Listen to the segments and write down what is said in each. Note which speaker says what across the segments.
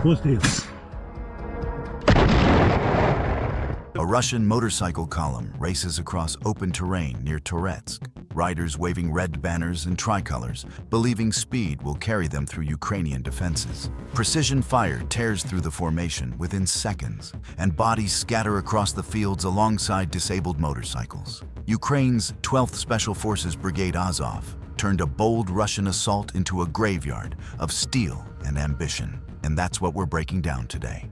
Speaker 1: Выстрел.
Speaker 2: A Russian motorcycle column races across open terrain near Toretsk, riders waving red banners and tricolors, believing speed will carry them through Ukrainian defenses. Precision fire tears through the formation within seconds, and bodies scatter across the fields alongside disabled motorcycles. Ukraine's 12th Special Forces Brigade Azov turned a bold Russian assault into a graveyard of steel and ambition. And that's what we're breaking down today.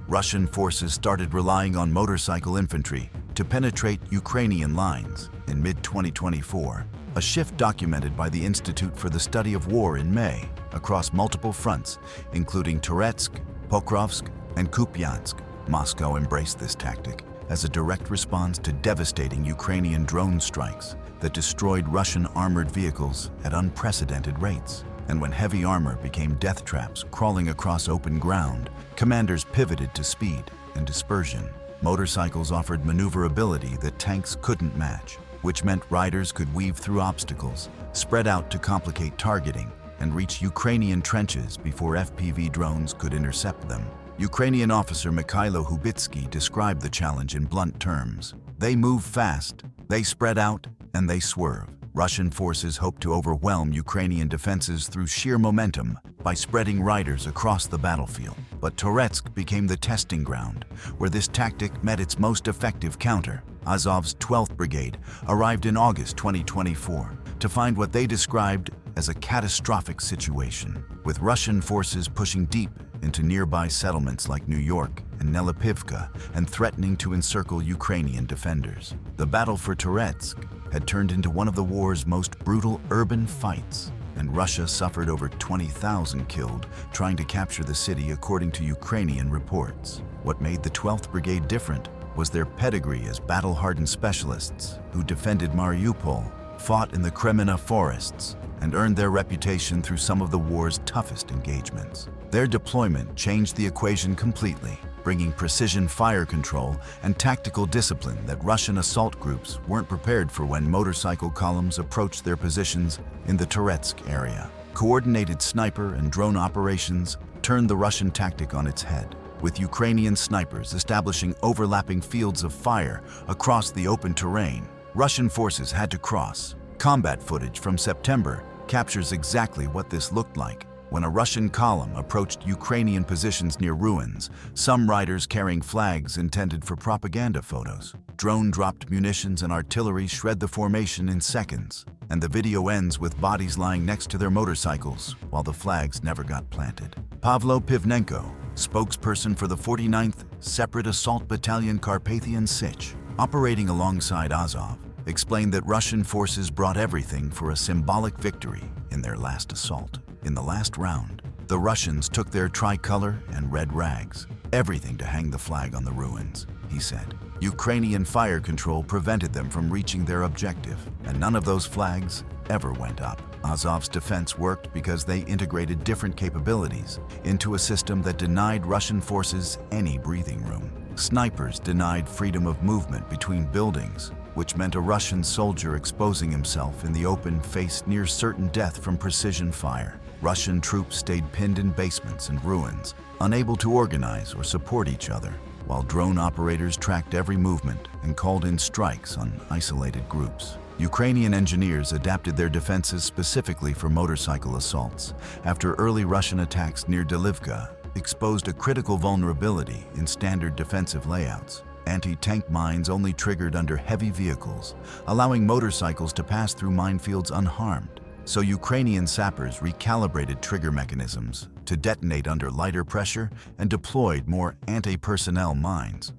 Speaker 2: Russian forces started relying on motorcycle infantry to penetrate Ukrainian lines in mid-2024, a shift documented by the Institute for the Study of War in May across multiple fronts, including Toretsk, Pokrovsk, and Kupiansk. Moscow embraced this tactic as a direct response to devastating Ukrainian drone strikes that destroyed Russian armored vehicles at unprecedented rates. And when heavy armor became death traps crawling across open ground, commanders pivoted to speed and dispersion. Motorcycles offered maneuverability that tanks couldn't match, which meant riders could weave through obstacles, spread out to complicate targeting, and reach Ukrainian trenches before FPV drones could intercept them. Ukrainian officer Mikhailo Hubitsky described the challenge in blunt terms. They move fast, they spread out, and they swerve. Russian forces hoped to overwhelm Ukrainian defenses through sheer momentum by spreading riders across the battlefield. But Toretsk became the testing ground, where this tactic met its most effective counter. Azov's 12th Brigade arrived in August 2024 to find what they described as a catastrophic situation, with Russian forces pushing deep into nearby settlements like New York and Nelipivka and threatening to encircle Ukrainian defenders. The battle for Toretsk had turned into one of the war's most brutal urban fights, and Russia suffered over 20,000 killed trying to capture the city, according to Ukrainian reports. What made the 12th Brigade different was their pedigree as battle-hardened specialists who defended Mariupol, fought in the Kremina forests, and earned their reputation through some of the war's toughest engagements. Their deployment changed the equation completely, bringing precision fire control and tactical discipline that Russian assault groups weren't prepared for when motorcycle columns approached their positions in the Toretsk area. Coordinated sniper and drone operations turned the Russian tactic on its head, with Ukrainian snipers establishing overlapping fields of fire across the open terrain. Russian forces had to cross. Combat footage from September captures exactly what this looked like. When a Russian column approached Ukrainian positions near ruins, some riders carrying flags intended for propaganda photos. Drone-dropped munitions and artillery shred the formation in seconds, and the video ends with bodies lying next to their motorcycles while the flags never got planted. Pavlo Pivnenko, spokesperson for the 49th Separate Assault Battalion Carpathian Sich, operating alongside Azov, explained that Russian forces brought everything for a symbolic victory in their last assault. In the last round, the Russians took their tricolor and red rags, everything to hang the flag on the ruins, he said. Ukrainian fire control prevented them from reaching their objective, and none of those flags ever went up. Azov's defense worked because they integrated different capabilities into a system that denied Russian forces any breathing room. Snipers denied freedom of movement between buildings, which meant a Russian soldier exposing himself in the open faced near certain death from precision fire. Russian troops stayed pinned in basements and ruins, unable to organize or support each other, while drone operators tracked every movement and called in strikes on isolated groups. Ukrainian engineers adapted their defenses specifically for motorcycle assaults after early Russian attacks near Delivka exposed a critical vulnerability in standard defensive layouts. Anti-tank mines only triggered under heavy vehicles, allowing motorcycles to pass through minefields unharmed. So Ukrainian sappers recalibrated trigger mechanisms to detonate under lighter pressure and deployed more anti-personnel mines.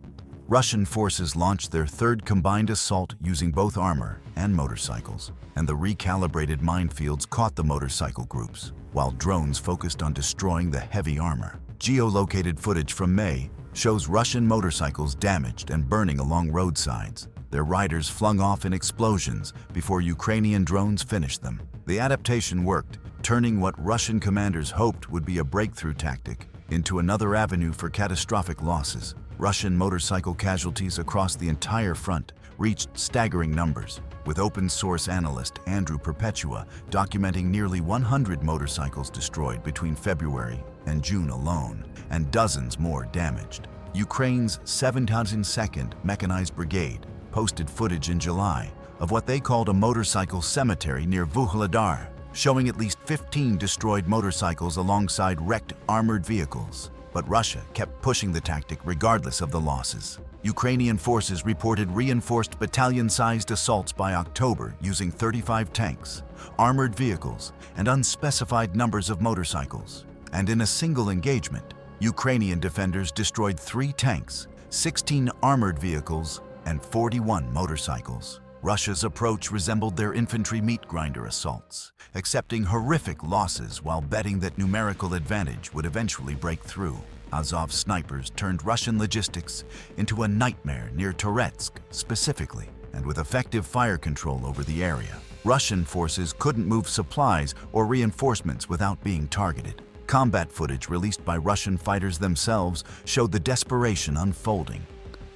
Speaker 2: Russian forces launched their third combined assault using both armor and motorcycles, and the recalibrated minefields caught the motorcycle groups, while drones focused on destroying the heavy armor. Geolocated footage from May shows Russian motorcycles damaged and burning along roadsides, their riders flung off in explosions before Ukrainian drones finished them. The adaptation worked, turning what Russian commanders hoped would be a breakthrough tactic into another avenue for catastrophic losses. Russian motorcycle casualties across the entire front reached staggering numbers, with open-source analyst Andrew Perpetua documenting nearly 100 motorcycles destroyed between February and June alone, and dozens more damaged. Ukraine's 702nd Mechanized Brigade posted footage in July of what they called a motorcycle cemetery near Vuhledar, showing at least 15 destroyed motorcycles alongside wrecked armored vehicles. But Russia kept pushing the tactic regardless of the losses. Ukrainian forces reported reinforced battalion-sized assaults by October using 35 tanks, armored vehicles, and unspecified numbers of motorcycles. And in a single engagement, Ukrainian defenders destroyed 3 tanks, 16 armored vehicles, and 41 motorcycles. Russia's approach resembled their infantry meat grinder assaults, accepting horrific losses while betting that numerical advantage would eventually break through. Azov snipers turned Russian logistics into a nightmare near Toretsk specifically, and with effective fire control over the area, Russian forces couldn't move supplies or reinforcements without being targeted. Combat footage released by Russian fighters themselves showed the desperation unfolding,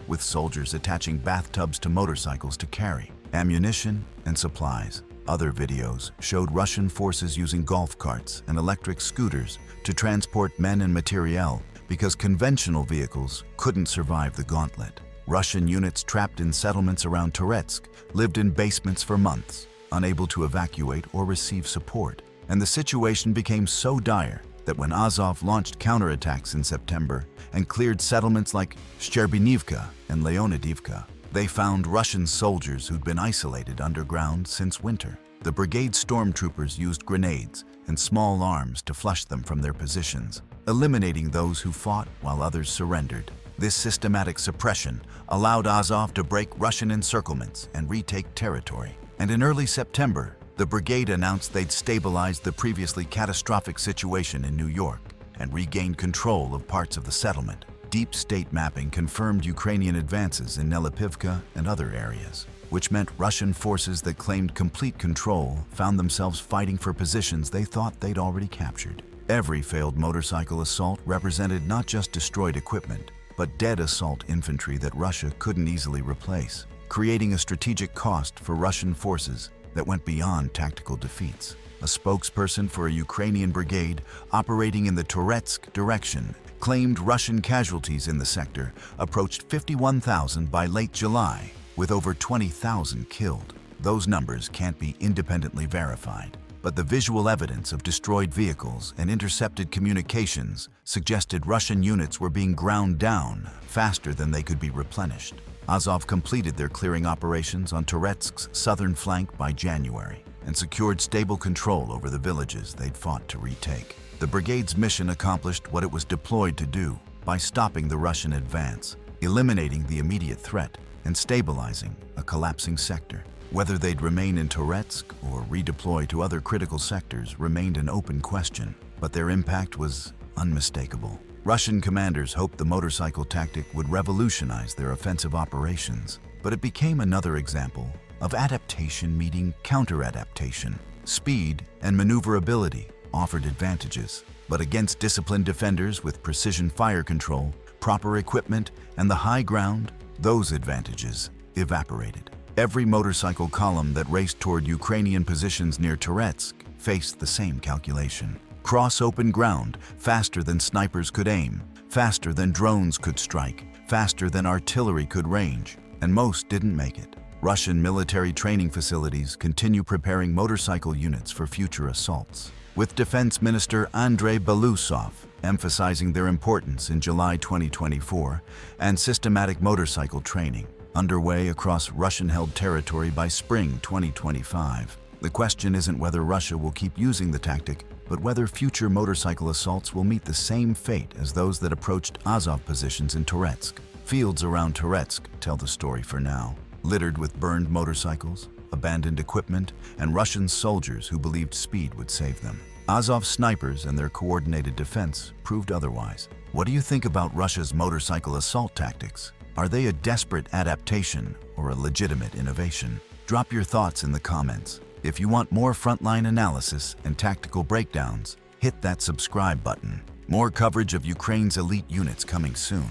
Speaker 2: with soldiers attaching bathtubs to motorcycles to carry ammunition and supplies. Other videos showed Russian forces using golf carts and electric scooters to transport men and materiel because conventional vehicles couldn't survive the gauntlet. Russian units trapped in settlements around Toretsk lived in basements for months, unable to evacuate or receive support. And the situation became so dire that when Azov launched counterattacks in September and cleared settlements like Shcherbinivka and Leonidivka, they found Russian soldiers who'd been isolated underground since winter. The brigade stormtroopers used grenades and small arms to flush them from their positions, eliminating those who fought while others surrendered. This systematic suppression allowed Azov to break Russian encirclements and retake territory. And in early September, the brigade announced they'd stabilized the previously catastrophic situation in New York and regained control of parts of the settlement. Deep state mapping confirmed Ukrainian advances in Nelipivka and other areas, which meant Russian forces that claimed complete control found themselves fighting for positions they thought they'd already captured. Every failed motorcycle assault represented not just destroyed equipment, but dead assault infantry that Russia couldn't easily replace, creating a strategic cost for Russian forces that went beyond tactical defeats. A spokesperson for a Ukrainian brigade operating in the Toretsk direction claimed Russian casualties in the sector approached 51,000 by late July, with over 20,000 killed. Those numbers can't be independently verified, but the visual evidence of destroyed vehicles and intercepted communications suggested Russian units were being ground down faster than they could be replenished. Azov completed their clearing operations on Toretsk's southern flank by January and secured stable control over the villages they'd fought to retake. The brigade's mission accomplished what it was deployed to do by stopping the Russian advance, eliminating the immediate threat, and stabilizing a collapsing sector. Whether they'd remain in Toretsk or redeploy to other critical sectors remained an open question, but their impact was unmistakable. Russian commanders hoped the motorcycle tactic would revolutionize their offensive operations, but it became another example of adaptation meeting counter-adaptation. Speed and maneuverability offered advantages, but against disciplined defenders with precision fire control, proper equipment, and the high ground, those advantages evaporated. Every motorcycle column that raced toward Ukrainian positions near Toretsk faced the same calculation. Cross open ground faster than snipers could aim, faster than drones could strike, faster than artillery could range, and most didn't make it. Russian military training facilities continue preparing motorcycle units for future assaults, with Defense Minister Andrei Belousov emphasizing their importance in July 2024 and systematic motorcycle training underway across Russian-held territory by spring 2025. The question isn't whether Russia will keep using the tactic, but whether future motorcycle assaults will meet the same fate as those that approached Azov positions in Toretsk. Fields around Toretsk tell the story for now, littered with burned motorcycles, abandoned equipment, and Russian soldiers who believed speed would save them. Azov snipers and their coordinated defense proved otherwise. What do you think about Russia's motorcycle assault tactics? Are they a desperate adaptation or a legitimate innovation? Drop your thoughts in the comments. If you want more frontline analysis and tactical breakdowns, hit that subscribe button. More coverage of Ukraine's elite units coming soon.